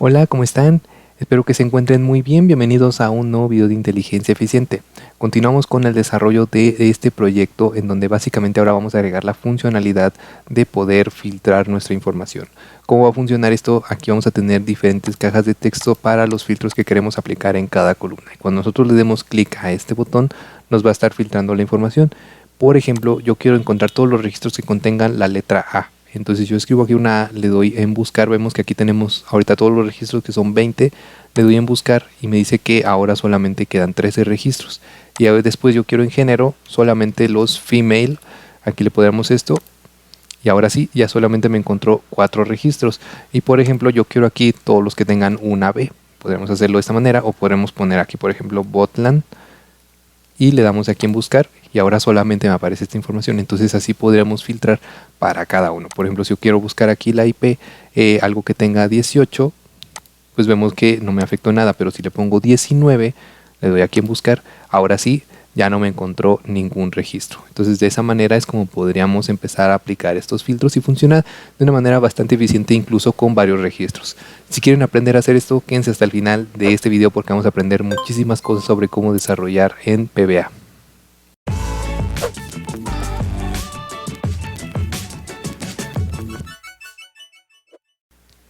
Hola, ¿cómo están? Espero que se encuentren muy bien. Bienvenidos a un nuevo video de inteligencia eficiente. Continuamos con el desarrollo de este proyecto en donde básicamente ahora vamos a agregar la funcionalidad de poder filtrar nuestra información. ¿Cómo va a funcionar esto? Aquí vamos a tener diferentes cajas de texto para los filtros que queremos aplicar en cada columna. Y cuando nosotros le demos clic a este botón, nos va a estar filtrando la información. Por ejemplo, yo quiero encontrar todos los registros que contengan la letra A. Entonces yo escribo aquí una A, le doy en buscar, vemos que aquí tenemos ahorita todos los registros que son 20, le doy en buscar y me dice que ahora solamente quedan 13 registros. Y después yo quiero en género solamente los female, aquí le podemos esto y ahora sí, ya solamente me encontró 4 registros. Y por ejemplo yo quiero aquí todos los que tengan una B, podremos hacerlo de esta manera o podremos poner aquí por ejemplo Botland y le damos aquí en buscar y ahora solamente me aparece esta información. Entonces así podríamos filtrar para cada uno. Por ejemplo, si yo quiero buscar aquí la IP, algo que tenga 18, pues vemos que no me afectó nada, pero si le pongo 19, le doy aquí en buscar, ahora sí ya no me encontró ningún registro. Entonces de esa manera es como podríamos empezar a aplicar estos filtros y funciona de una manera bastante eficiente incluso con varios registros. Si quieren aprender a hacer esto, quédense hasta el final de este video porque vamos a aprender muchísimas cosas sobre cómo desarrollar en PBA.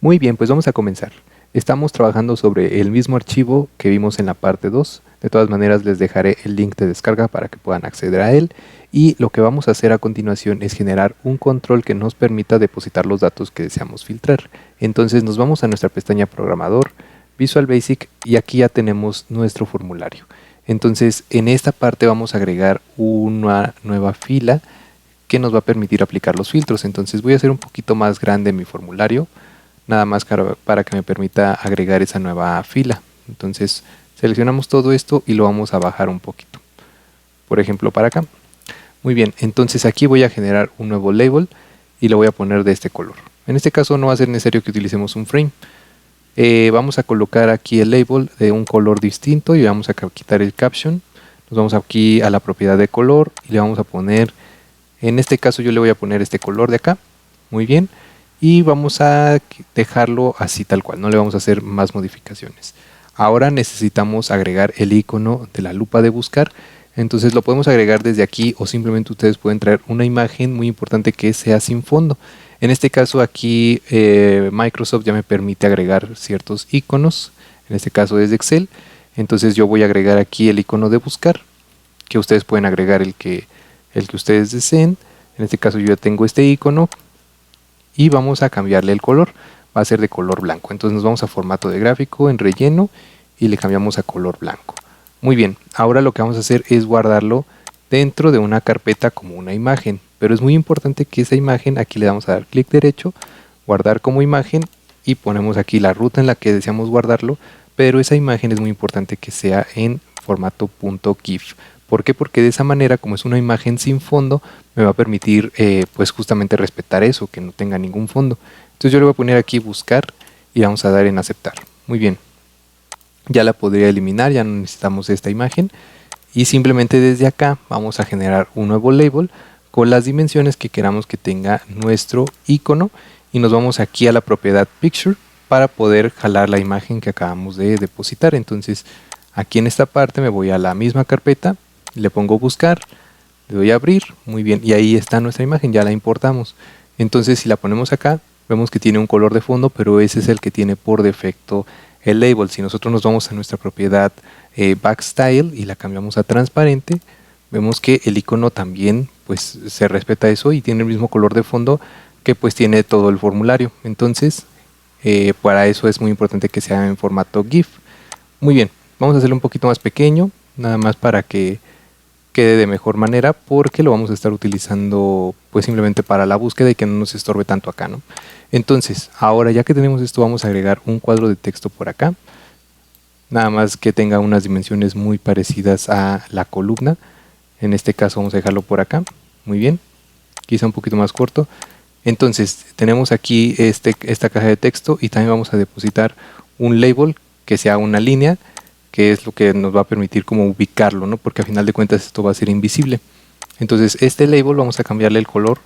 Muy bien, pues vamos a comenzar. Estamos trabajando sobre el mismo archivo que vimos en la parte 2. De todas maneras les dejaré el link de descarga para que puedan acceder a él. Y lo que vamos a hacer a continuación es generar un control que nos permita depositar los datos que deseamos filtrar. Entonces nos vamos a nuestra pestaña Programador, Visual Basic y aquí ya tenemos nuestro formulario. Entonces en esta parte vamos a agregar una nueva fila que nos va a permitir aplicar los filtros. Entonces voy a hacer un poquito más grande mi formulario, nada más para que me permita agregar esa nueva fila. Entonces seleccionamos todo esto y lo vamos a bajar un poquito, por ejemplo para acá. Muy bien, entonces aquí voy a generar un nuevo label y lo voy a poner de este color. En este caso no va a ser necesario que utilicemos un frame. Vamos a colocar aquí el label de un color distinto y vamos a quitar el caption. Nos vamos aquí a la propiedad de color y le vamos a poner, en este caso yo le voy a poner este color de acá. Muy bien. Y vamos a dejarlo así tal cual, no le vamos a hacer más modificaciones. Ahora necesitamos agregar el icono de la lupa de buscar, entonces lo podemos agregar desde aquí o simplemente ustedes pueden traer una imagen muy importante que sea sin fondo. En este caso aquí Microsoft ya me permite agregar ciertos iconos, en este caso desde Excel, entonces yo voy a agregar aquí el icono de buscar, que ustedes pueden agregar el que ustedes deseen. En este caso yo ya tengo este icono y vamos a cambiarle el color, va a ser de color blanco. Entonces nos vamos a formato de gráfico, en relleno y le cambiamos a color blanco. Muy bien, ahora lo que vamos a hacer es guardarlo dentro de una carpeta como una imagen, pero es muy importante que esa imagen, aquí le damos a dar clic derecho, guardar como imagen y ponemos aquí la ruta en la que deseamos guardarlo, pero esa imagen es muy importante que sea en formato .gif. ¿Por qué? Porque de esa manera, como es una imagen sin fondo, me va a permitir pues justamente respetar eso, que no tenga ningún fondo. Entonces yo le voy a poner aquí buscar y vamos a dar en aceptar. Muy bien. Ya la podría eliminar, ya no necesitamos esta imagen. Y simplemente desde acá vamos a generar un nuevo label con las dimensiones que queramos que tenga nuestro icono. Y nos vamos aquí a la propiedad Picture para poder jalar la imagen que acabamos de depositar. Entonces aquí en esta parte me voy a la misma carpeta, le pongo buscar, le doy a abrir, muy bien, y ahí está nuestra imagen, ya la importamos. Entonces si la ponemos acá, vemos que tiene un color de fondo, pero ese es el que tiene por defecto el label. Si nosotros nos vamos a nuestra propiedad Backstyle y la cambiamos a transparente, vemos que el icono también pues se respeta eso y tiene el mismo color de fondo que pues tiene todo el formulario. Entonces para eso es muy importante que sea en formato GIF. Muy bien, vamos a hacerlo un poquito más pequeño, nada más para que quede de mejor manera, porque lo vamos a estar utilizando pues simplemente para la búsqueda y que no nos estorbe tanto acá, ¿no? Entonces ahora ya que tenemos esto, vamos a agregar un cuadro de texto por acá, nada más que tenga unas dimensiones muy parecidas a la columna. En este caso vamos a dejarlo por acá, muy bien, quizá un poquito más corto. Entonces tenemos aquí esta caja de texto y también vamos a depositar un label que sea una línea, que es lo que nos va a permitir como ubicarlo, ¿no? Porque a final de cuentas esto va a ser invisible. Entonces este label vamos a cambiarle el color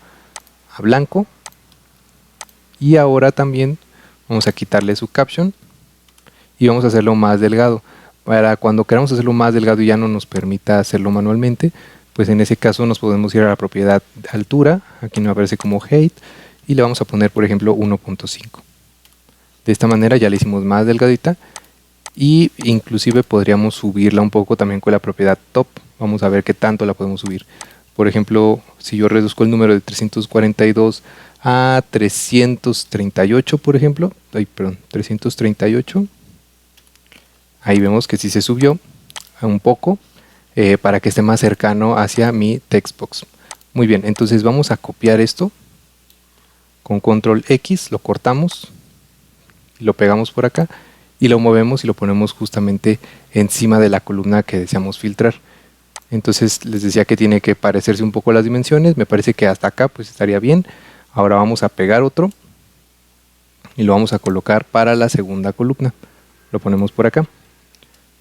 a blanco y ahora también vamos a quitarle su caption y vamos a hacerlo más delgado. Para cuando queramos hacerlo más delgado y ya no nos permita hacerlo manualmente, pues en ese caso nos podemos ir a la propiedad altura, aquí me aparece como height, y le vamos a poner por ejemplo 1.5. De esta manera ya la hicimos más delgadita, y inclusive podríamos subirla un poco también con la propiedad top. Vamos a ver qué tanto la podemos subir. Por ejemplo, si yo reduzco el número de 342 a 338, por ejemplo, 338, ahí vemos que sí se subió un poco, para que esté más cercano hacia mi textbox. Muy bien, entonces vamos a copiar esto con control X, lo cortamos, lo pegamos por acá y lo movemos y lo ponemos justamente encima de la columna que deseamos filtrar. Entonces les decía que tiene que parecerse un poco las dimensiones, me parece que hasta acá pues estaría bien. Ahora vamos a pegar otro y lo vamos a colocar para la segunda columna. Lo ponemos por acá.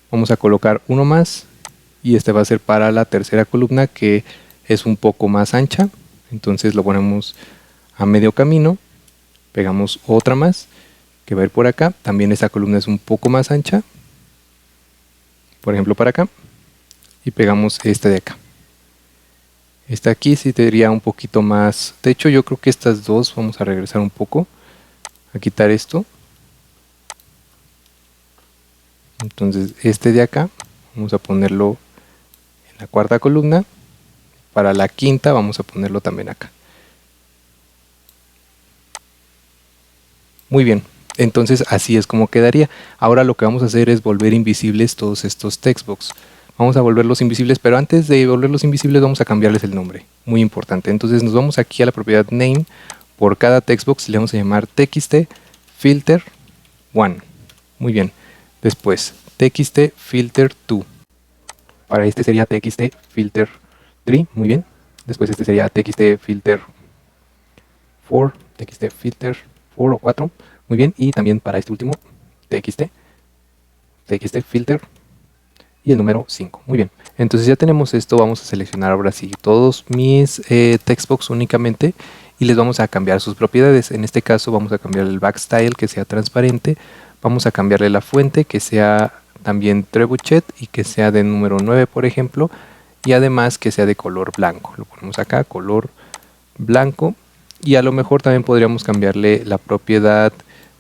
Vamos a colocar uno más y este va a ser para la tercera columna, que es un poco más ancha. Entonces lo ponemos a medio camino, pegamos otra más que va a ir por acá. También esta columna es un poco más ancha, por ejemplo para acá, y pegamos esta de acá. Esta aquí sí tendría un poquito más, de hecho yo creo que estas dos vamos a regresar un poco, a quitar esto. Entonces este de acá vamos a ponerlo en la cuarta columna, para la quinta vamos a ponerlo también acá. Muy bien, entonces así es como quedaría. Ahora lo que vamos a hacer es volver invisibles todos estos textbox. Vamos a volverlos invisibles, pero antes de volverlos invisibles vamos a cambiarles el nombre, muy importante. Entonces nos vamos aquí a la propiedad name, por cada textbox le vamos a llamar txt filter 1. Muy bien, después txt filter 2. Para este sería txt filter 3, muy bien. Después este sería txt filter 4, txt filter 4 o 4, muy bien. Y también para este último txt filter y el número 5, muy bien. Entonces ya tenemos esto. Vamos a seleccionar ahora sí todos mis textbox únicamente y les vamos a cambiar sus propiedades. En este caso vamos a cambiar el backstyle, que sea transparente. Vamos a cambiarle la fuente, que sea también trebuchet y que sea de número 9, por ejemplo, y además que sea de color blanco. Lo ponemos acá, color blanco. Y a lo mejor también podríamos cambiarle la propiedad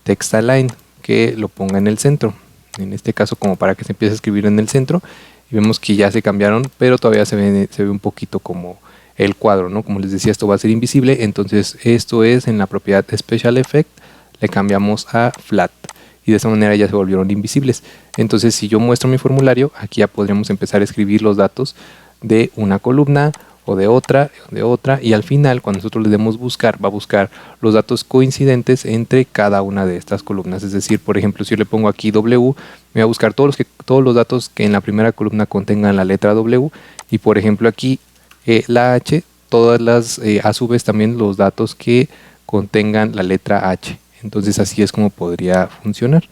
text align, que lo ponga en el centro. En este caso como para que se empiece a escribir en el centro. Y vemos que ya se cambiaron, pero todavía se ve un poquito como el cuadro, ¿no? Como les decía, esto va a ser invisible. Entonces esto es en la propiedad Special Effect, le cambiamos a Flat. Y de esta manera ya se volvieron invisibles. Entonces si yo muestro mi formulario, aquí ya podríamos empezar a escribir los datos de una columna o de otra, y al final cuando nosotros le demos buscar, va a buscar los datos coincidentes entre cada una de estas columnas. Es decir, por ejemplo, si yo le pongo aquí W, me va a buscar todos los datos que en la primera columna contengan la letra W, y por ejemplo aquí la H, todas las a su vez también los datos que contengan la letra H. Entonces así es como podría funcionar.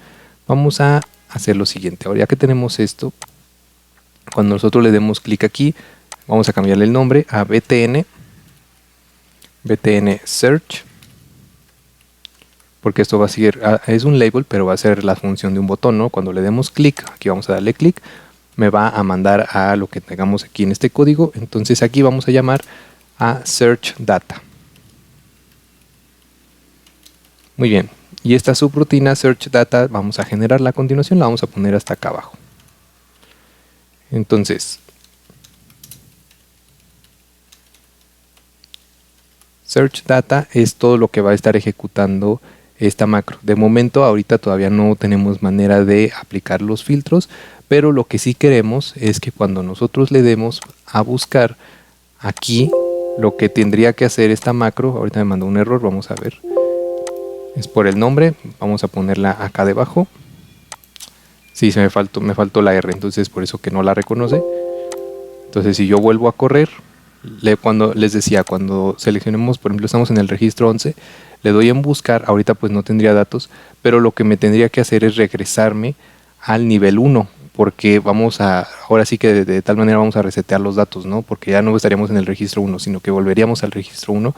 Vamos a hacer lo siguiente. Ahora ya que tenemos esto, cuando nosotros le demos clic aquí, vamos a cambiarle el nombre a btn search, porque esto va a ser, es un label, pero va a ser la función de un botón, ¿no? Cuando le demos clic, aquí vamos a darle clic, me va a mandar a lo que tengamos aquí en este código. Entonces aquí vamos a llamar a search data. Muy bien, y esta subrutina search data vamos a generarla a continuación, la vamos a poner hasta acá abajo. Entonces search data es todo lo que va a estar ejecutando esta macro. De momento ahorita todavía no tenemos manera de aplicar los filtros, pero lo que sí queremos es que cuando nosotros le demos a buscar aquí, lo que tendría que hacer esta macro, ahorita me mandó un error, vamos a ver, es por el nombre, vamos a ponerla acá debajo. Sí, me faltó la R, entonces por eso que no la reconoce. Entonces si yo vuelvo a correr, cuando les decía, cuando seleccionemos, por ejemplo estamos en el registro 11, le doy en buscar, ahorita pues no tendría datos, pero lo que me tendría que hacer es regresarme al nivel 1, porque ahora sí que de tal manera vamos a resetear los datos, ¿no? Porque ya no estaríamos en el registro 1, sino que volveríamos al registro 1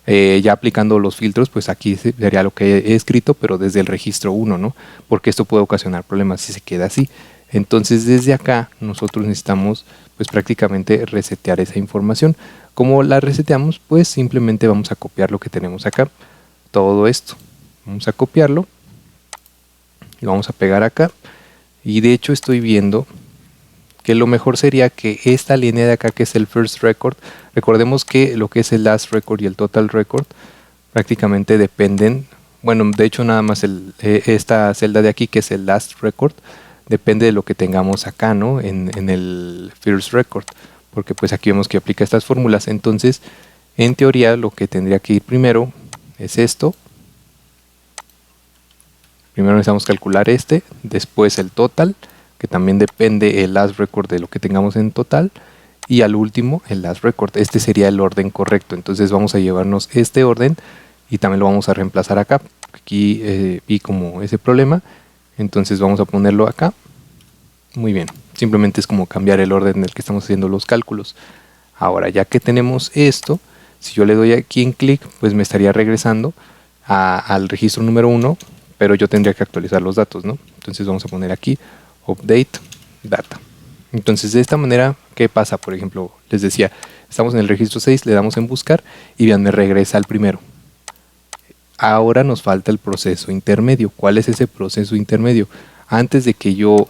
Ya aplicando los filtros, pues aquí sería lo que he escrito, pero desde el registro 1, ¿no? Porque esto puede ocasionar problemas si se queda así. Entonces desde acá nosotros necesitamos pues prácticamente resetear esa información. ¿Cómo la reseteamos? Pues simplemente vamos a copiar lo que tenemos acá, todo esto. Vamos a copiarlo, lo vamos a pegar acá, y de hecho estoy viendo que lo mejor sería que esta línea de acá, que es el first record, recordemos que lo que es el last record y el total record prácticamente dependen, bueno, de hecho nada más esta celda de aquí, que es el last record, depende de lo que tengamos acá, ¿no? En el first record, porque pues aquí vemos que aplica estas fórmulas. Entonces, en teoría, lo que tendría que ir primero es esto. Primero necesitamos calcular después el total, que también depende el last record de lo que tengamos en total, y al último el last record. Este sería el orden correcto. Entonces vamos a llevarnos este orden y también lo vamos a reemplazar acá. Aquí vi como ese problema, entonces vamos a ponerlo acá. Muy bien, simplemente es como cambiar el orden en el que estamos haciendo los cálculos. Ahora, ya que tenemos esto, si yo le doy aquí en clic, pues me estaría regresando al registro número 1, pero yo tendría que actualizar los datos, ¿no? Entonces vamos a poner aquí update data. Entonces de esta manera, ¿qué pasa? Por ejemplo, les decía, estamos en el registro 6, le damos en buscar y vean, me regresa al primero. Ahora nos falta el proceso intermedio. ¿Cuál es ese proceso intermedio? Antes de que yo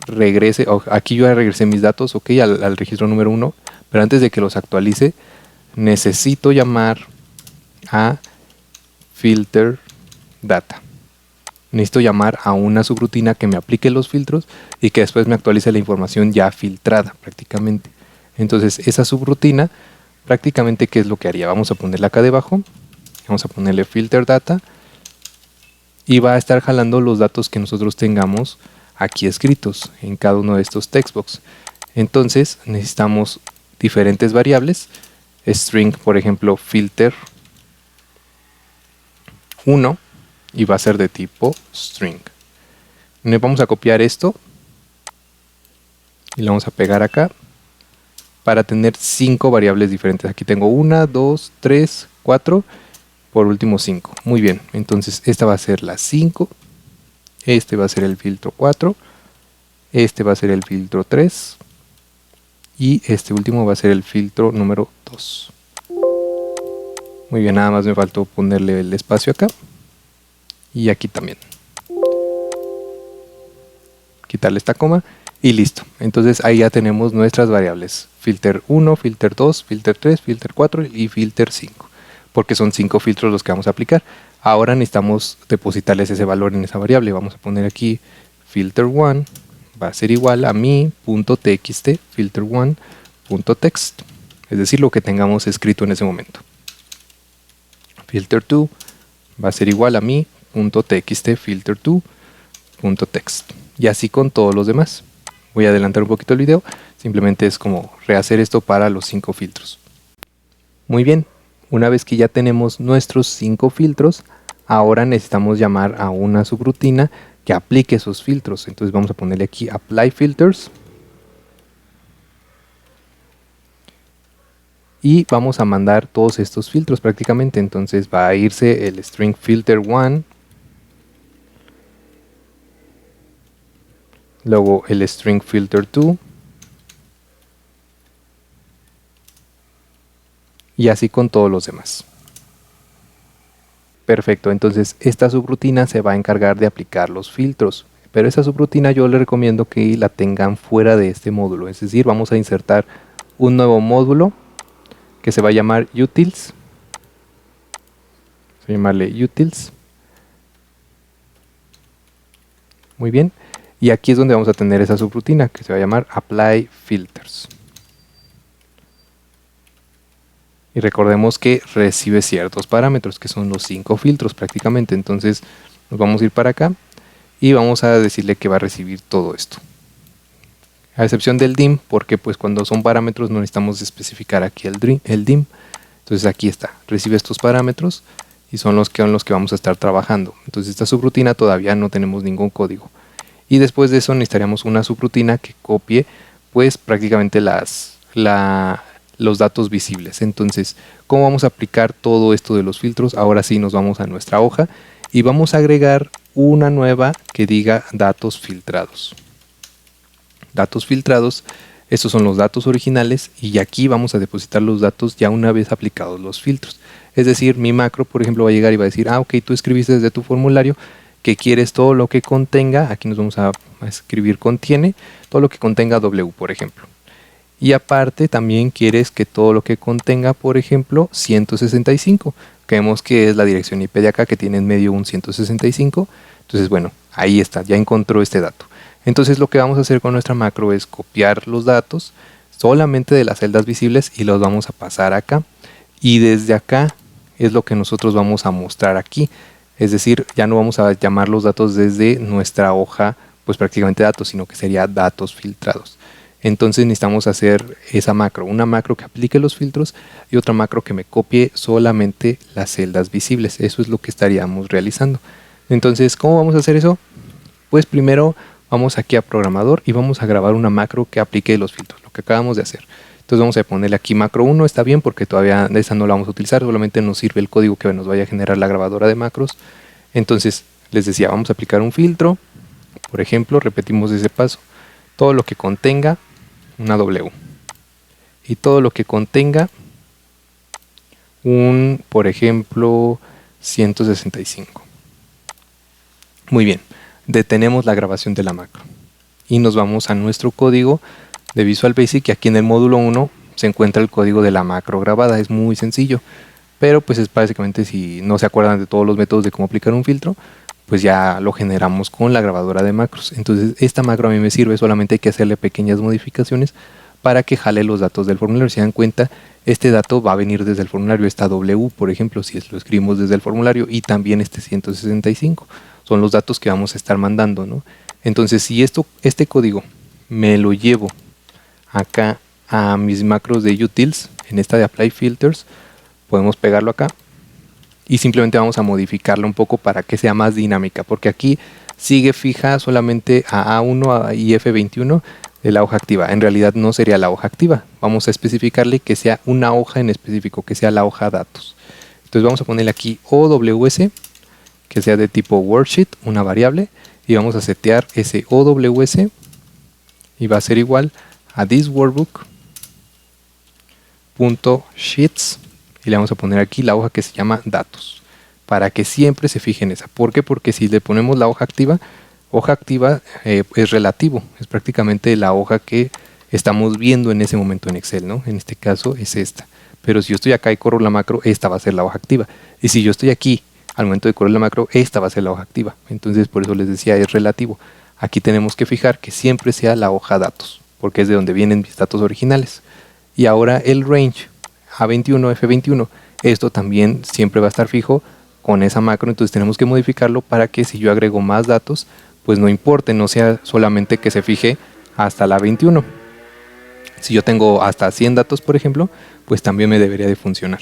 regrese, aquí yo ya regresé mis datos, ok, al registro número 1, pero antes de que los actualice, necesito llamar a filter data. Necesito llamar a una subrutina que me aplique los filtros y que después me actualice la información ya filtrada prácticamente. Entonces esa subrutina prácticamente, ¿qué es lo que haría? Vamos a ponerla acá debajo, vamos a ponerle filter data y va a estar jalando los datos que nosotros tengamos aquí escritos en cada uno de estos textbox. Entonces necesitamos diferentes variables, string, por ejemplo, filter 1, y va a ser de tipo string. Vamos a copiar esto y lo vamos a pegar acá para tener 5 variables diferentes. Aquí tengo 1, 2, 3, 4, por último 5. Muy bien, entonces esta va a ser la 5, este va a ser el filtro 4, este va a ser el filtro 3 y este último va a ser el filtro número 2. Muy bien, nada más me faltó ponerle el espacio acá y aquí también. Quitarle esta coma y listo. Entonces ahí ya tenemos nuestras variables: filter 1, filter 2, filter 3, filter 4 y filter 5, porque son 5 filtros los que vamos a aplicar. Ahora necesitamos depositarles ese valor en esa variable. Vamos a poner aquí filter 1 va a ser igual a mi.txt filter1.text, es decir, lo que tengamos escrito en ese momento. Filter 2 va a ser igual a mi.txt filter2.text, y así con todos los demás. Voy a adelantar un poquito el video, simplemente es como rehacer esto para los 5 filtros. Muy bien, una vez que ya tenemos nuestros 5 filtros, ahora necesitamos llamar a una subrutina que aplique esos filtros. Entonces vamos a ponerle aquí apply filters y vamos a mandar todos estos filtros prácticamente. Entonces va a irse el string filter 1, luego el string filter 2 y así con todos los demás. Perfecto, entonces esta subrutina se va a encargar de aplicar los filtros, pero esa subrutina yo les recomiendo que la tengan fuera de este módulo. Es decir, vamos a insertar un nuevo módulo que se va a llamar utils. Voy a llamarle utils. Muy bien, y aquí es donde vamos a tener esa subrutina que se va a llamar apply filters. Y recordemos que recibe ciertos parámetros, que son los 5 filtros prácticamente. Entonces nos vamos a ir para acá y vamos a decirle que va a recibir todo esto. A excepción del dim, porque pues cuando son parámetros no necesitamos especificar aquí el dim. Entonces aquí está, recibe estos parámetros y son los que vamos a estar trabajando. Entonces esta subrutina todavía no tenemos ningún código. Y después de eso necesitaríamos una subrutina que copie pues prácticamente la los datos visibles. Entonces, ¿cómo vamos a aplicar todo esto de los filtros? Ahora sí nos vamos a nuestra hoja y vamos a agregar una nueva que diga datos filtrados. Datos filtrados, estos son los datos originales y aquí vamos a depositar los datos ya una vez aplicados los filtros. Es decir, mi macro, por ejemplo, va a llegar y va a decir, ok, tú escribiste desde tu formulario que quieres todo lo que contenga, aquí nos vamos a escribir contiene, todo lo que contenga W, por ejemplo. Y aparte también quieres que todo lo que contenga, por ejemplo, 165. Creemos que es la dirección IP de acá que tiene en medio un 165. Entonces, bueno, ahí está, ya encontró este dato. Entonces lo que vamos a hacer con nuestra macro es copiar los datos solamente de las celdas visibles y los vamos a pasar acá. Y desde acá es lo que nosotros vamos a mostrar aquí. Es decir, ya no vamos a llamar los datos desde nuestra hoja, pues prácticamente datos, sino que sería datos filtrados. Entonces necesitamos hacer esa macro, una macro que aplique los filtros y otra macro que me copie solamente las celdas visibles. Eso es lo que estaríamos realizando. Entonces, ¿cómo vamos a hacer eso? Pues primero vamos aquí a programador y vamos a grabar una macro que aplique los filtros, lo que acabamos de hacer. Entonces vamos a ponerle aquí macro 1, está bien porque todavía esa no la vamos a utilizar, solamente nos sirve el código que nos vaya a generar la grabadora de macros. Entonces les decía, vamos a aplicar un filtro, por ejemplo, repetimos ese paso, todo lo que contenga una W y todo lo que contenga un, por ejemplo, 165. Muy bien, detenemos la grabación de la macro y nos vamos a nuestro código de Visual Basic y aquí en el módulo 1 se encuentra el código de la macro grabada. Es muy sencillo, pero pues es básicamente, si no se acuerdan de todos los métodos de cómo aplicar un filtro, pues ya lo generamos con la grabadora de macros. Entonces esta macro a mí me sirve, solamente hay que hacerle pequeñas modificaciones para que jale los datos del formulario. Si dan cuenta, este dato va a venir desde el formulario, esta W, por ejemplo, si lo escribimos desde el formulario, y también este 165. Son los datos que vamos a estar mandando, ¿no? Entonces, si este código me lo llevo acá a mis macros de utils, en esta de apply filters, podemos pegarlo acá y simplemente vamos a modificarlo un poco para que sea más dinámica, porque aquí sigue fija solamente a A1 y F21 de la hoja activa. En realidad no sería la hoja activa, vamos a especificarle que sea una hoja en específico, que sea la hoja datos. Entonces vamos a ponerle aquí OWS, que sea de tipo worksheet, una variable, y vamos a setear ese OWS y va a ser igual a thisworkbook.sheets y le vamos a poner aquí la hoja que se llama datos, para que siempre se fije en esa. ¿Por qué? Porque si le ponemos la hoja activa es relativo, es prácticamente la hoja que estamos viendo en ese momento en Excel, ¿no? En este caso es esta, pero si yo estoy acá y corro la macro, esta va a ser la hoja activa, y si yo estoy aquí al momento de correr la macro, esta va a ser la hoja activa. Entonces por eso les decía, es relativo. Aquí tenemos que fijar que siempre sea la hoja datos, porque es de donde vienen mis datos originales. Y ahora el range A21, F21, esto también siempre va a estar fijo con esa macro. Entonces tenemos que modificarlo para que si yo agrego más datos, pues no importe, no sea solamente que se fije hasta la 21. Si yo tengo hasta 100 datos, por ejemplo, pues también me debería de funcionar.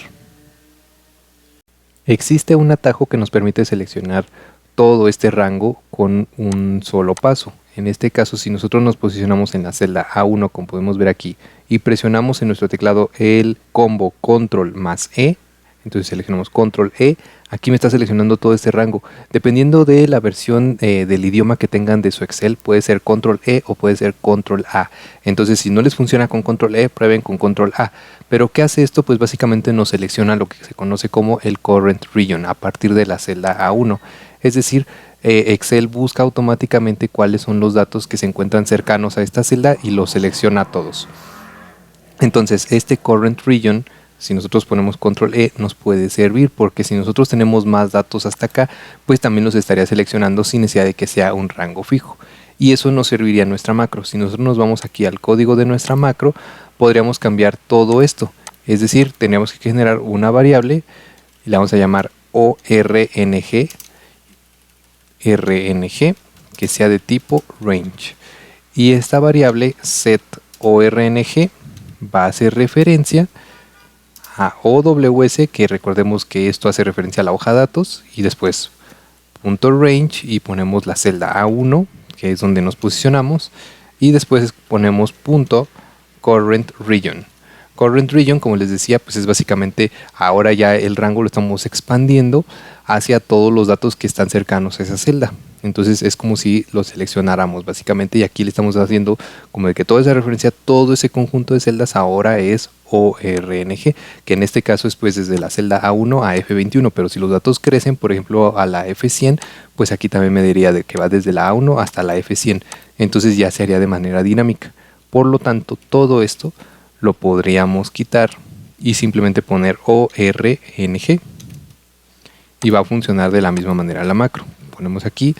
Existe un atajo que nos permite seleccionar todo este rango con un solo paso. En este caso, si nosotros nos posicionamos en la celda A1, como podemos ver aquí, y presionamos en nuestro teclado el combo control más E, entonces seleccionamos control E, aquí me está seleccionando todo este rango. Dependiendo de la versión del idioma que tengan de su Excel, puede ser control E o puede ser control A. Entonces si no les funciona con control E, prueben con control A. Pero ¿qué hace esto? Pues básicamente nos selecciona lo que se conoce como el current region a partir de la celda A1. Es decir, Excel busca automáticamente cuáles son los datos que se encuentran cercanos a esta celda y los selecciona a todos. Entonces este current region, si nosotros ponemos control E, nos puede servir, porque si nosotros tenemos más datos hasta acá, pues también los estaría seleccionando sin necesidad de que sea un rango fijo. Y eso nos serviría a nuestra macro. Si nosotros nos vamos aquí al código de nuestra macro, podríamos cambiar todo esto. Es decir, tendríamos que generar una variable y la vamos a llamar ORNG, que sea de tipo range. Y esta variable setORNG va a hacer referencia a OWS, que recordemos que esto hace referencia a la hoja datos, y después .range y ponemos la celda A1, que es donde nos posicionamos, y después ponemos .current region. Current Region, como les decía, pues es básicamente ahora ya el rango lo estamos expandiendo hacia todos los datos que están cercanos a esa celda. Entonces es como si lo seleccionáramos básicamente, y aquí le estamos haciendo como de que toda esa referencia, todo ese conjunto de celdas ahora es ORNG, que en este caso es pues desde la celda A1 a F21, pero si los datos crecen, por ejemplo a la F100, pues aquí también me diría de que va desde la A1 hasta la F100, entonces ya se haría de manera dinámica. Por lo tanto, todo esto lo podríamos quitar y simplemente poner ORNG y va a funcionar de la misma manera la macro. Ponemos aquí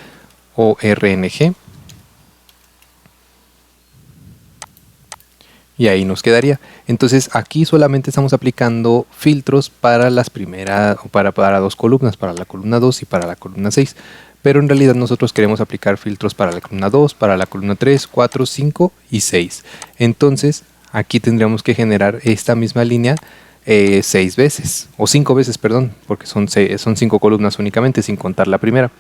ORNG y ahí nos quedaría. Entonces aquí solamente estamos aplicando filtros para las primeras, para dos columnas, para la columna 2 y para la columna 6. Pero en realidad nosotros queremos aplicar filtros para la columna 2, para la columna 3, 4, 5 y 6. Entonces aquí tendríamos que generar esta misma línea 6 veces, o 5 veces, perdón, porque son 5 columnas únicamente, sin contar la primera.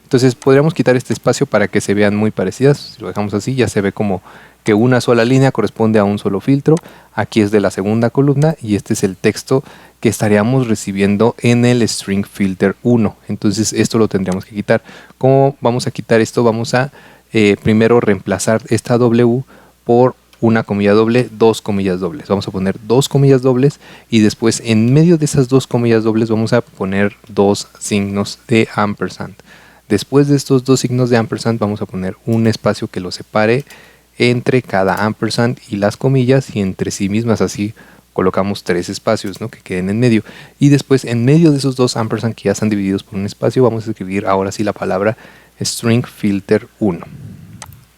Entonces podríamos quitar este espacio para que se vean muy parecidas. Si lo dejamos así, ya se ve como que una sola línea corresponde a un solo filtro. Aquí es de la segunda columna y este es el texto que estaríamos recibiendo en el string filter 1. Entonces esto lo tendríamos que quitar. ¿Cómo vamos a quitar esto? Vamos a primero reemplazar esta W por una comilla doble, dos comillas dobles. Vamos a poner dos comillas dobles y después en medio de esas dos comillas dobles vamos a poner dos signos de ampersand. Después de estos dos signos de ampersand vamos a poner un espacio que lo separe entre cada ampersand y las comillas y entre sí mismas, así colocamos tres espacios, ¿no?, que queden en medio. Y después en medio de esos dos ampersand que ya están divididos por un espacio vamos a escribir ahora sí la palabra string filter 1.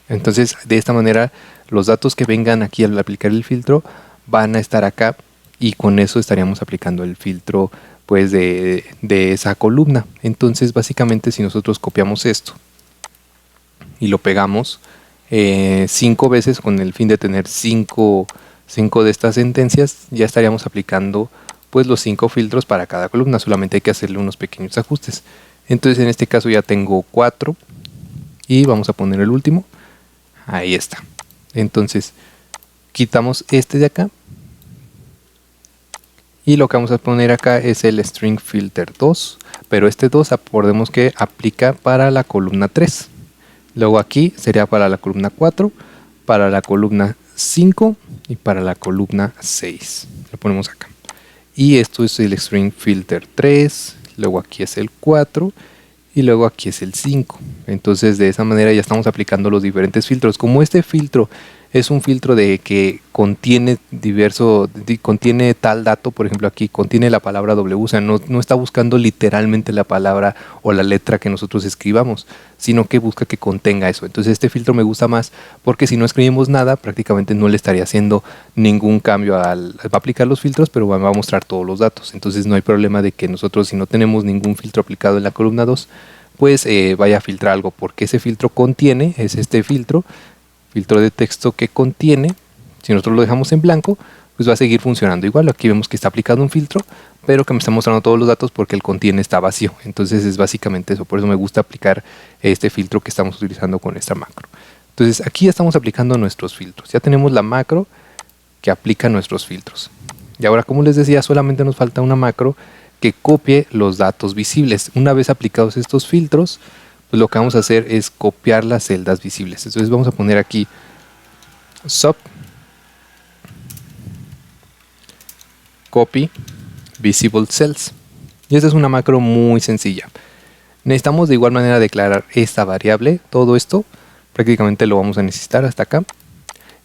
Entonces de esta manera los datos que vengan aquí al aplicar el filtro van a estar acá y con eso estaríamos aplicando el filtro pues de esa columna. Entonces básicamente si nosotros copiamos esto y lo pegamos 5 veces con el fin de tener 5 de estas sentencias, ya estaríamos aplicando pues los 5 filtros para cada columna, solamente hay que hacerle unos pequeños ajustes. Entonces en este caso ya tengo 4 y vamos a poner el último, ahí está. Entonces quitamos este de acá y lo que vamos a poner acá es el string filter 2, pero este 2 acordemos que aplica para la columna 3. Luego aquí sería para la columna 4, para la columna 5 y para la columna 6. Lo ponemos acá. Y esto es el string filter 3, luego aquí es el 4 y luego aquí es el 5. Entonces de esa manera ya estamos aplicando los diferentes filtros. Como este filtro es un filtro de que contiene contiene tal dato, por ejemplo aquí contiene la palabra W, o sea, no está buscando literalmente la palabra o la letra que nosotros escribamos, sino que busca que contenga eso. Entonces este filtro me gusta más porque si no escribimos nada, prácticamente no le estaría haciendo ningún cambio va a aplicar los filtros, pero va a mostrar todos los datos. Entonces no hay problema de que nosotros, si no tenemos ningún filtro aplicado en la columna 2, pues vaya a filtrar algo, porque ese filtro contiene, es este filtro de texto que contiene. Si nosotros lo dejamos en blanco, pues va a seguir funcionando igual. Aquí vemos que está aplicado un filtro, pero que me está mostrando todos los datos porque el contiene está vacío. Entonces es básicamente eso, por eso me gusta aplicar este filtro que estamos utilizando con esta macro. Entonces aquí ya estamos aplicando nuestros filtros, ya tenemos la macro que aplica nuestros filtros. Y ahora, como les decía, solamente nos falta una macro que copie los datos visibles. Una vez aplicados estos filtros, pues lo que vamos a hacer es copiar las celdas visibles. Entonces vamos a poner aquí sub copy visible cells. Y esta es una macro muy sencilla. Necesitamos de igual manera declarar esta variable. Todo esto prácticamente lo vamos a necesitar hasta acá.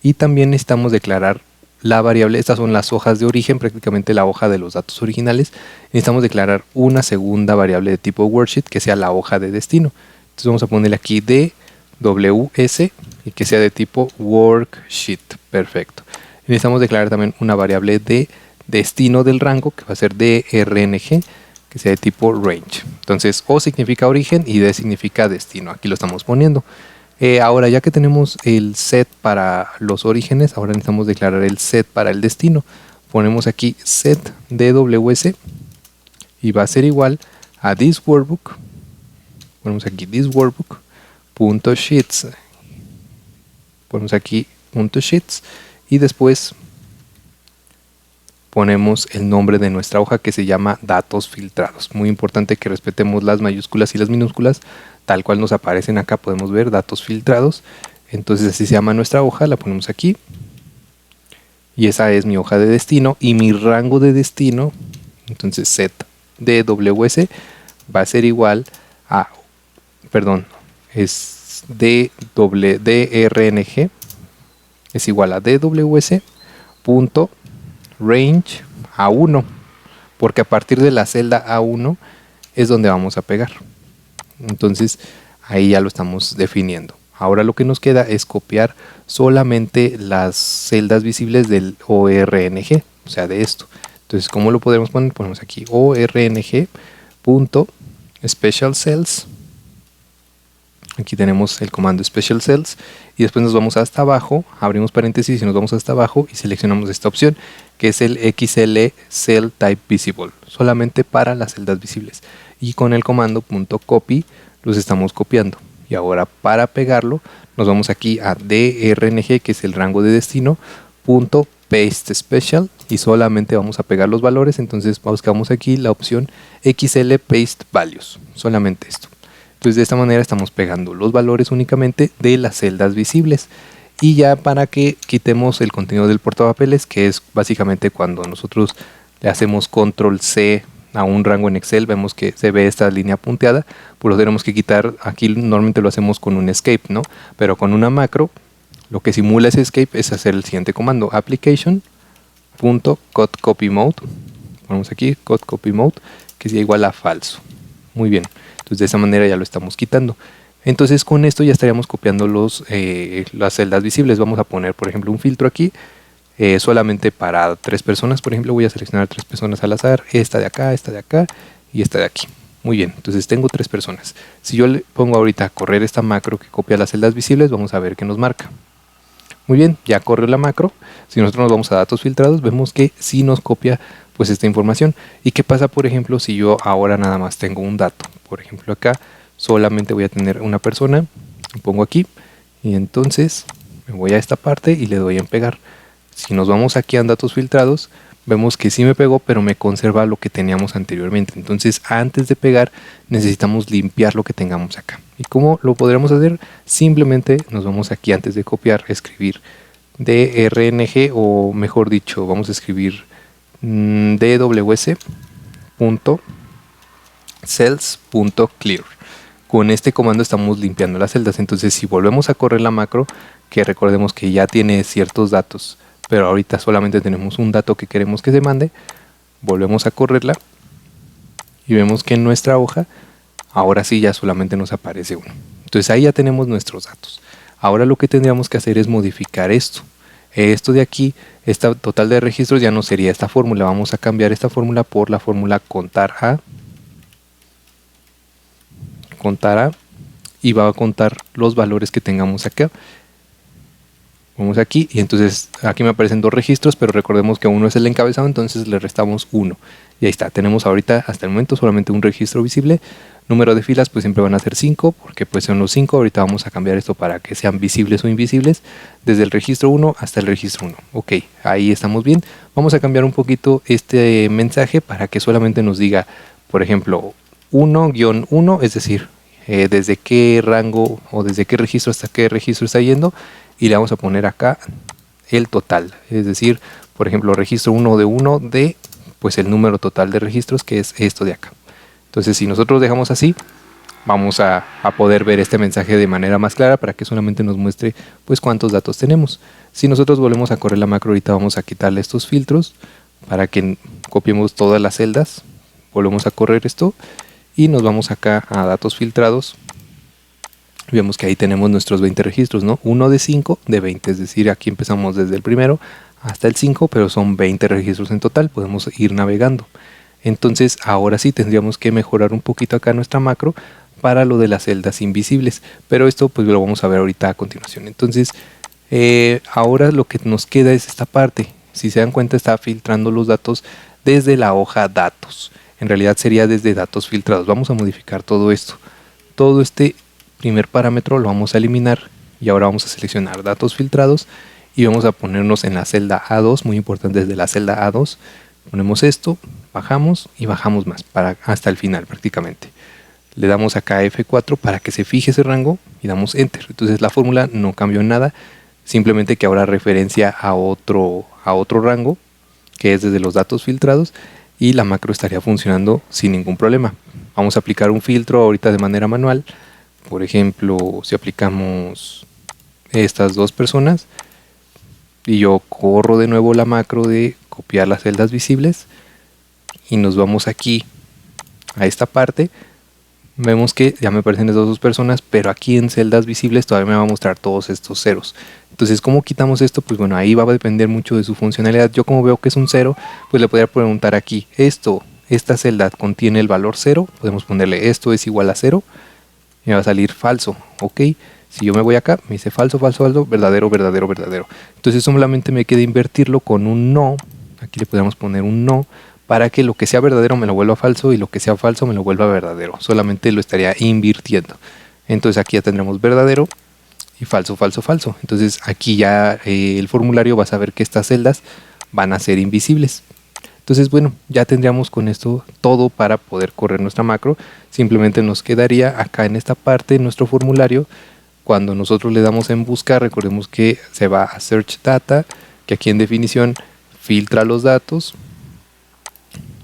Y también necesitamos declarar la variable. Estas son las hojas de origen, prácticamente la hoja de los datos originales. Necesitamos declarar una segunda variable de tipo worksheet que sea la hoja de destino. Entonces vamos a ponerle aquí DWS y que sea de tipo worksheet. Perfecto. Necesitamos declarar también una variable de destino del rango que va a ser DRNG, que sea de tipo range. Entonces O significa origen y D significa destino. Aquí lo estamos poniendo. Ahora ya que tenemos el set para los orígenes, ahora necesitamos declarar el set para el destino. Ponemos aquí set DWS y va a ser igual a this workbook. Ponemos aquí this workbook.sheets. Ponemos aquí .sheets y después ponemos el nombre de nuestra hoja que se llama datos filtrados. Muy importante que respetemos las mayúsculas y las minúsculas, tal cual nos aparecen acá, podemos ver datos filtrados. Entonces así se llama nuestra hoja, la ponemos aquí. Y esa es mi hoja de destino y mi rango de destino, entonces set DWS va a ser igual a, perdón, es DRNG es igual a DWS punto range A1, porque a partir de la celda A1 es donde vamos a pegar. Entonces ahí ya lo estamos definiendo. Ahora lo que nos queda es copiar solamente las celdas visibles del ORNG, o sea, de esto. Entonces, ¿cómo lo podemos poner? Ponemos aquí orng.special cells. Aquí tenemos el comando special cells y después nos vamos hasta abajo, abrimos paréntesis y nos vamos hasta abajo y seleccionamos esta opción que es el XL Cell Type Visible, solamente para las celdas visibles. Y con el comando .copy los estamos copiando. Y ahora para pegarlo nos vamos aquí a DRNG, que es el rango de destino, .paste special, y solamente vamos a pegar los valores. Entonces buscamos aquí la opción XL paste values, solamente esto. Entonces de esta manera estamos pegando los valores únicamente de las celdas visibles. Y ya para que quitemos el contenido del portapapeles, que es básicamente cuando nosotros le hacemos control C a un rango en Excel, vemos que se ve esta línea punteada, pues lo tenemos que quitar. Aquí normalmente lo hacemos con un escape, ¿no? Pero con una macro, lo que simula ese escape es hacer el siguiente comando, application.cutCopyMode, ponemos aquí cutCopyMode, que sea igual a falso. Muy bien, entonces de esa manera ya lo estamos quitando. Entonces con esto ya estaríamos copiando las celdas visibles. Vamos a poner, por ejemplo, un filtro aquí, solamente para 3 personas. Por ejemplo, voy a seleccionar 3 personas al azar, esta de acá y esta de aquí. Muy bien, entonces tengo 3 personas. Si yo le pongo ahorita a correr esta macro que copia las celdas visibles, vamos a ver qué nos marca. Muy bien, ya corre la macro. Si nosotros nos vamos a datos filtrados, vemos que sí nos copia pues esta información. ¿Y qué pasa, por ejemplo, si yo ahora nada más tengo un dato? Por ejemplo, acá solamente voy a tener una persona, lo pongo aquí y entonces me voy a esta parte y le doy en pegar. Si nos vamos aquí a datos filtrados, vemos que sí me pegó, pero me conserva lo que teníamos anteriormente. Entonces antes de pegar necesitamos limpiar lo que tengamos acá. ¿Y cómo lo podremos hacer? Simplemente nos vamos aquí, antes de copiar, escribir DRNG, o mejor dicho, vamos a escribir dws.cells.clear. Con este comando estamos limpiando las celdas. Entonces si volvemos a correr la macro, que recordemos que ya tiene ciertos datos, pero ahorita solamente tenemos un dato que queremos que se mande, volvemos a correrla y vemos que en nuestra hoja ahora sí ya solamente nos aparece uno. Entonces ahí ya tenemos nuestros datos. Ahora lo que tendríamos que hacer es modificar esto. Esto de aquí, esta total de registros, ya no sería esta fórmula. Vamos a cambiar esta fórmula por la fórmula contar a, y va a contar los valores que tengamos acá. Vamos aquí y entonces aquí me aparecen 2 registros, pero recordemos que uno es el encabezado, entonces le restamos 1. Y ahí está, tenemos ahorita hasta el momento solamente un registro visible. Número de filas pues siempre van a ser 5, porque pues son los 5. Ahorita vamos a cambiar esto para que sean visibles o invisibles, desde el registro 1 hasta el registro 1. Ok, ahí estamos bien. Vamos a cambiar un poquito este mensaje para que solamente nos diga, por ejemplo, 1-1, es decir, desde qué rango o desde qué registro hasta qué registro está yendo. Y le vamos a poner acá el total, es decir, por ejemplo, registro 1 de 1 de pues el número total de registros, que es esto de acá. Entonces si nosotros dejamos así, vamos a poder ver este mensaje de manera más clara, para que solamente nos muestre pues cuántos datos tenemos. Si nosotros volvemos a correr la macro, ahorita vamos a quitarle estos filtros para que copiemos todas las celdas. Volvemos a correr esto y nos vamos acá a datos filtrados. Vemos que ahí tenemos nuestros 20 registros, ¿no? 1 de 5 de 20, es decir, aquí empezamos desde el primero hasta el 5, pero son 20 registros en total, podemos ir navegando. Entonces ahora sí tendríamos que mejorar un poquito acá nuestra macro para lo de las celdas invisibles, pero esto pues lo vamos a ver ahorita a continuación. Entonces ahora lo que nos queda es esta parte. Si se dan cuenta, está filtrando los datos desde la hoja datos. En realidad sería desde datos filtrados. Vamos a modificar todo esto. Todo este primer parámetro lo vamos a eliminar y ahora vamos a seleccionar datos filtrados y vamos a ponernos en la celda A2, muy importante, desde la celda A2 Ponemos esto, bajamos y bajamos más hasta el final prácticamente. Le damos acá F4 para que se fije ese rango y damos Enter. Entonces la fórmula no cambió en nada, simplemente que ahora referencia a otro rango, que es desde los datos filtrados, y la macro estaría funcionando sin ningún problema. Vamos a aplicar un filtro ahorita de manera manual. Por ejemplo, si aplicamos estas dos personas y yo corro de nuevo la macro de copiar las celdas visibles y nos vamos aquí a esta parte, vemos que ya me aparecen estas dos personas, pero aquí en celdas visibles todavía me va a mostrar todos estos ceros. Entonces, ¿cómo quitamos esto? Pues bueno, ahí va a depender mucho de su funcionalidad. Yo como veo que es un 0, pues le podría preguntar aquí, esta celda contiene el valor 0, podemos ponerle esto es igual a 0, y me va a salir falso, ok. Si yo me voy acá, me dice falso, falso, falso, verdadero, verdadero, verdadero. Entonces solamente me queda invertirlo con un no, aquí le podemos poner un no, para que lo que sea verdadero me lo vuelva falso y lo que sea falso me lo vuelva verdadero. Solamente lo estaría invirtiendo. Entonces aquí ya tendremos verdadero y falso, falso, falso. Entonces aquí ya el formulario va a saber que estas celdas van a ser invisibles. Entonces bueno, ya tendríamos con esto todo para poder correr nuestra macro. Simplemente nos quedaría acá en esta parte nuestro formulario. Cuando nosotros le damos en buscar, recordemos que se va a Search Data, que aquí en definición filtra los datos.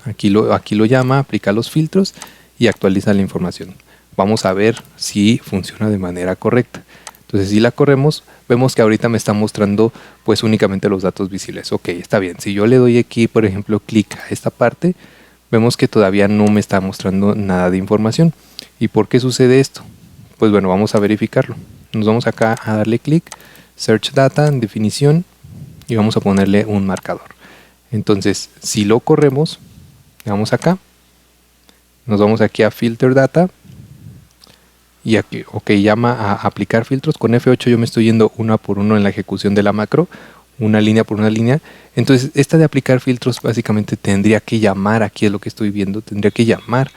Aquí lo llama, aplica los filtros y actualiza la información. Vamos a ver si funciona de manera correcta. Entonces si la corremos, vemos que ahorita me está mostrando pues únicamente los datos visibles. Ok, está bien. Si yo le doy aquí, por ejemplo, clic a esta parte, vemos que todavía no me está mostrando nada de información. ¿Y por qué sucede esto? Pues bueno, vamos a verificarlo. Nos vamos acá a darle clic, Search Data, en definición, y vamos a ponerle un marcador. Entonces, si lo corremos, vamos acá, nos vamos aquí a Filter Data, y aquí, ok, llama a aplicar filtros. Con F8 yo me estoy yendo uno por uno en la ejecución de la macro, una línea por una línea. Entonces, esta de aplicar filtros básicamente tendría que llamar, aquí es lo que estoy viendo, tendría que llamar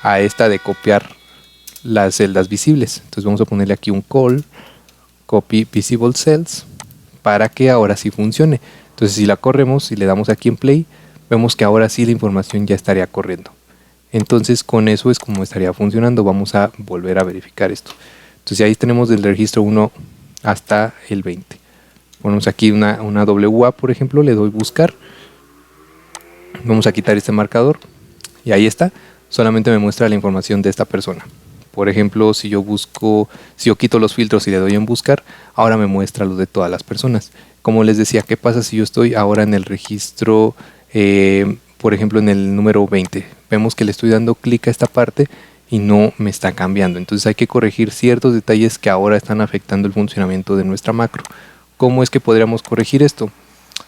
a esta de copiar las celdas visibles. Entonces vamos a ponerle aquí un call, copy visible cells, para que ahora sí funcione. Entonces si la corremos y le damos aquí en play, vemos que ahora sí la información ya estaría corriendo. Entonces con eso es como estaría funcionando. Vamos a volver a verificar esto. Entonces ahí tenemos del registro 1 hasta el 20. Ponemos aquí una WA, por ejemplo, le doy buscar. Vamos a quitar este marcador y ahí está. Solamente me muestra la información de esta persona. Por ejemplo, si yo quito los filtros y le doy en buscar, ahora me muestra los de todas las personas. Como les decía, ¿qué pasa si yo estoy ahora en el registro, por ejemplo, en el número 20? Vemos que le estoy dando clic a esta parte y no me está cambiando. Entonces hay que corregir ciertos detalles que ahora están afectando el funcionamiento de nuestra macro. ¿Cómo es que podríamos corregir esto?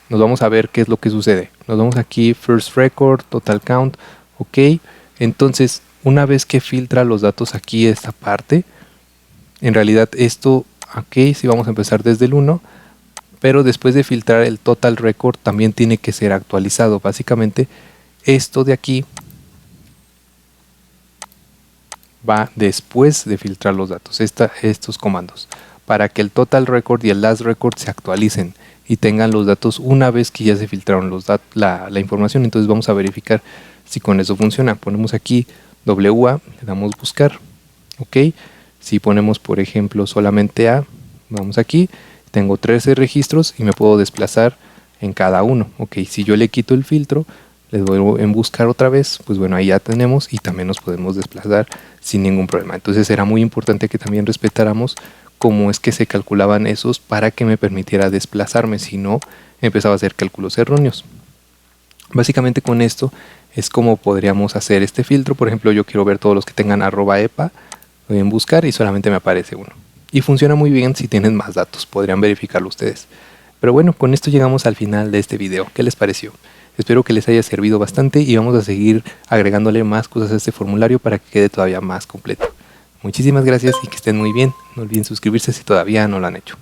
Nos vamos a ver qué es lo que sucede. Nos vamos aquí, First Record, Total Count, ok. Entonces, una vez que filtra los datos aquí esta parte, en realidad esto, ok, sí vamos a empezar desde el 1, pero después de filtrar el Total Record también tiene que ser actualizado. Básicamente esto de aquí va después de filtrar los datos, estos comandos, para que el Total Record y el Last Record se actualicen y tengan los datos una vez que ya se filtraron la información. Entonces vamos a verificar si con eso funciona. Ponemos aquí WA, le damos buscar, ok. Si ponemos por ejemplo solamente A, vamos aquí, tengo 13 registros y me puedo desplazar en cada uno, ok. Si yo le quito el filtro, le doy en buscar otra vez, pues bueno, ahí ya tenemos y también nos podemos desplazar sin ningún problema. Entonces era muy importante que también respetáramos cómo es que se calculaban esos para que me permitiera desplazarme, si no empezaba a hacer cálculos erróneos. Básicamente con esto es como podríamos hacer este filtro. Por ejemplo, yo quiero ver todos los que tengan @epa, doy en buscar y solamente me aparece uno. Y funciona muy bien si tienen más datos, podrían verificarlo ustedes. Pero bueno, con esto llegamos al final de este video. ¿Qué les pareció? Espero que les haya servido bastante y vamos a seguir agregándole más cosas a este formulario para que quede todavía más completo. Muchísimas gracias y que estén muy bien. No olviden suscribirse si todavía no lo han hecho.